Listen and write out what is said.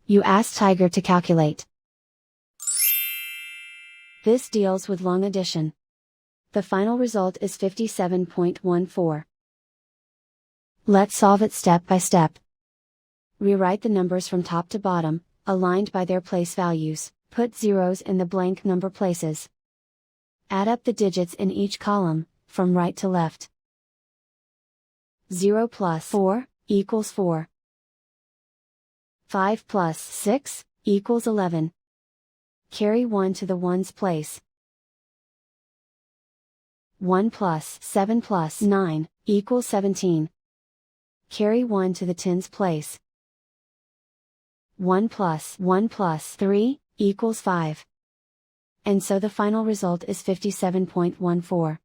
You ask Tiger to calculate. This deals with long addition. The final result is 57.14. Let's solve it step by step. Rewrite the numbers from top to bottom, aligned by their place values. Put zeros in the blank number places. Add up the digits in each column, from right to left. 0 plus 4 equals 4. 5 plus 6 equals 11. Carry 1 to the ones place. 1 plus 7 plus 9 equals 17. Carry 1 to the tens place. 1 plus 3 equals 5. And so the final result is 57.14.